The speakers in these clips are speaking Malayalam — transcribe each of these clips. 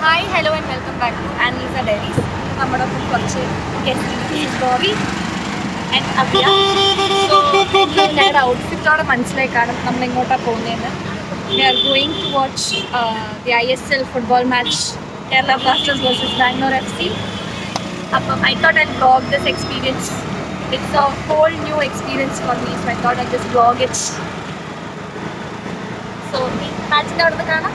Hi, hello and welcome back to Anisa Diaries. നമ്മുടെ കുറച്ച് ഗസ്റ്റ് ഗോവി ആൻഡ് അവ്യ. സോ ഞങ്ങളുടെ ഔട്ട്ഫിറ്റോടെ മനസ്സിലായി കാണും നമ്മൾ എങ്ങോട്ടാണ് പോകുന്നതെന്ന്. We are going to watch the ISL football match, Kerala Blasters versus Bangalore FC. I thought I'd vlog this experience. It's a whole new experience for me, so I thought I'd just vlog it. So, match അവിടെ നിന്ന് കാണാം.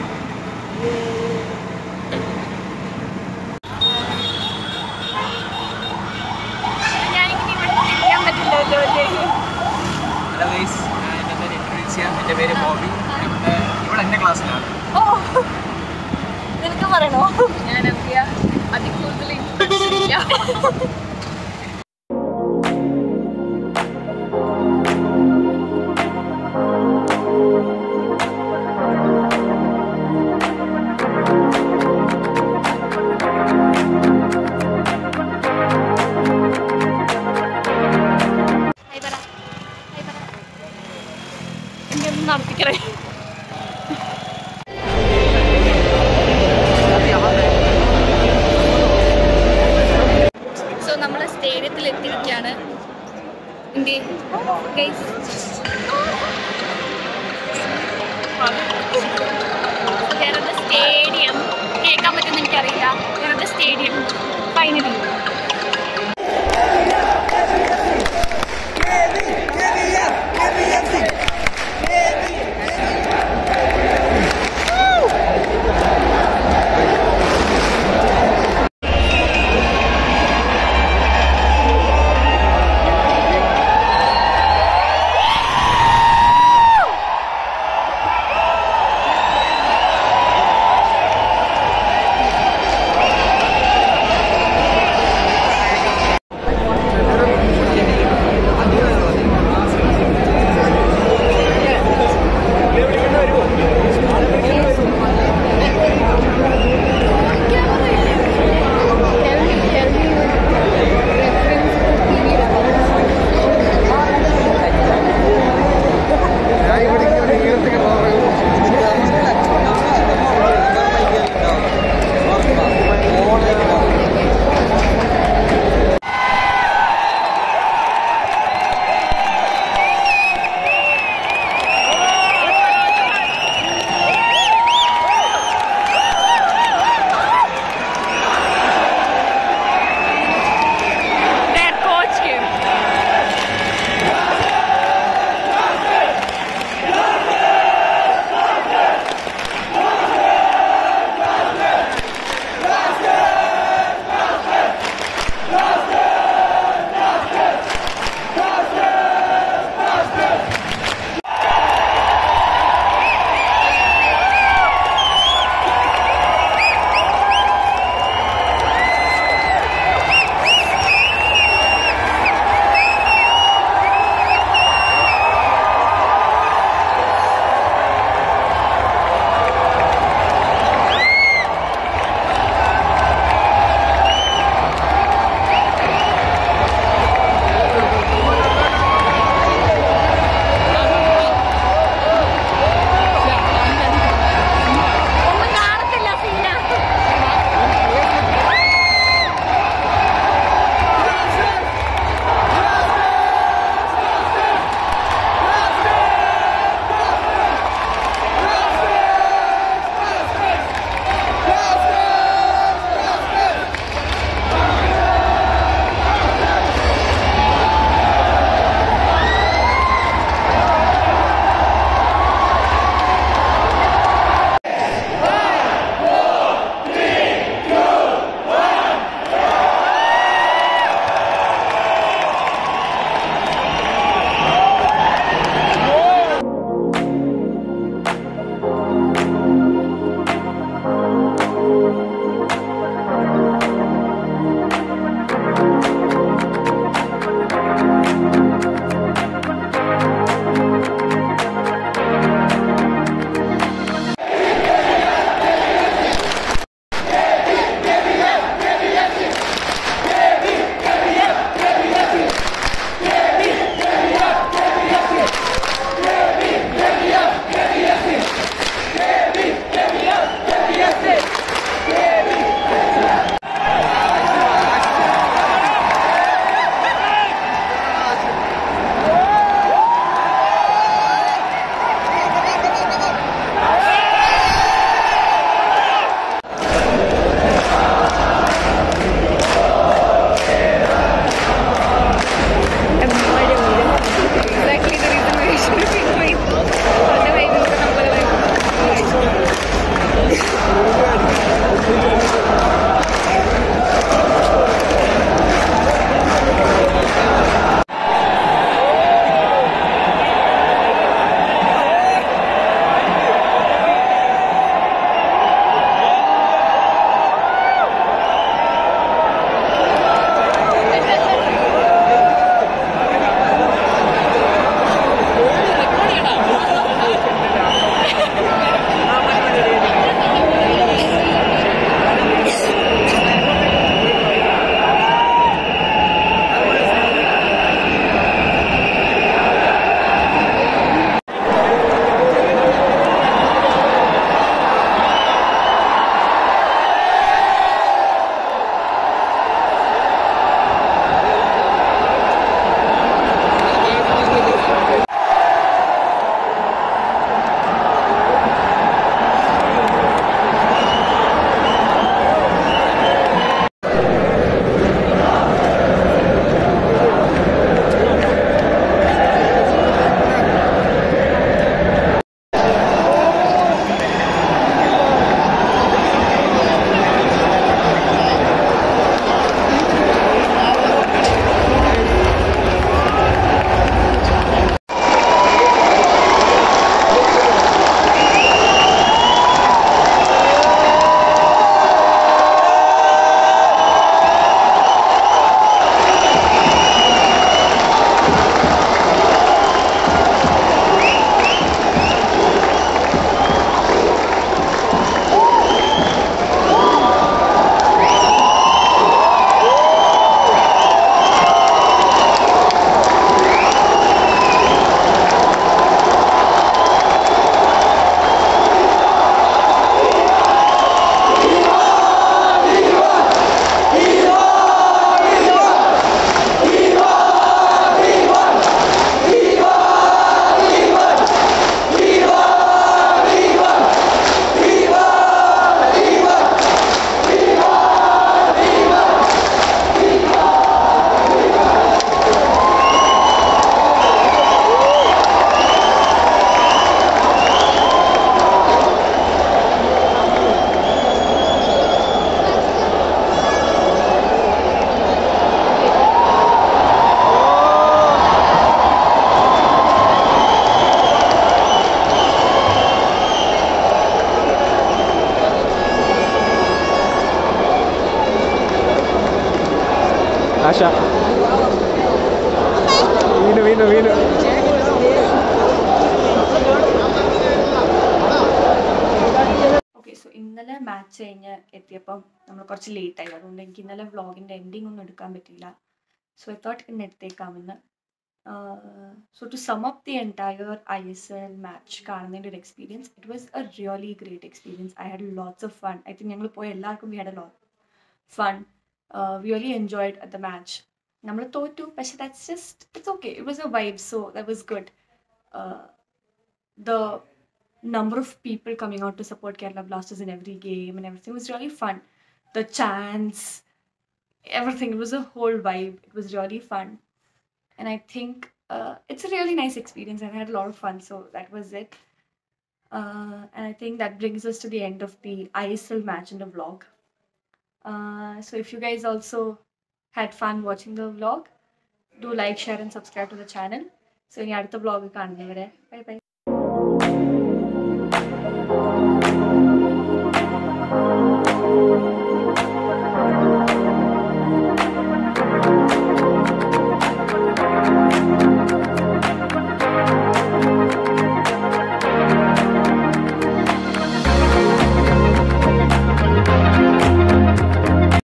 ഹലോ ഗൈസ്, എൻ്റെ പേര് ഇൻട്രൊഡ്യൂസ് ചെയ്യാം. എൻ്റെ പേര് ബോബി. ഇവിടെ എൻ്റെ ക്ലാസ്സിലാണ്. ഓ, നിനക്ക് പറയണോ? ഞാൻ അവ്യ. അതിൽ കൂടുതൽ ഇൻട്രൊഡ്യൂസ് ഇല്ല. നടത്തിക്കറേ. സോ നമ്മൾ സ്റ്റേഡിയത്തിൽ എത്തിയിരിക്കുകയാണ്. സ്റ്റേഡിയം കേൾക്കാൻ പറ്റുമെന്ന് എനിക്കറിയില്ല. വേറെ സ്റ്റേഡിയം ഫൈനലി ആശ വീണു ഓക്കെ, സോ ഇന്നലെ മാച്ച് കഴിഞ്ഞ് എത്തിയപ്പം നമ്മൾ കുറച്ച് ലേറ്റായി, അതുകൊണ്ട് എനിക്ക് ഇന്നലെ വ്ളോഗിൻ്റെ എൻഡിങ് ഒന്നും എടുക്കാൻ പറ്റിയില്ല. സോ ഐ തോട്ട് ഇന്ന് എടുത്തേക്കാമെന്ന്. So to sum up the entire ISL match, കാണുന്നതിൻ്റെ ഒരു experience, it was A really great experience. I had lots of fun. I think ഞങ്ങൾ പോയ എല്ലാവർക്കും we had a lot fun. We really enjoyed the match. നമ്മൾ തോറ്റു, പക്ഷെ that's just, it's okay. It was a vibe, so that was good. The number of people coming out to support Kerala Blasters in every game and everything was really fun. The chants, everything, it was a whole vibe. It was really fun. And I think it's a really nice experience. I had a lot of fun, so that was it. And I think that brings us to the end of the ISL match in the vlog. So if you guys also had fun watching the vlog, do like, share and subscribe to the channel. So in the vlog, bye bye.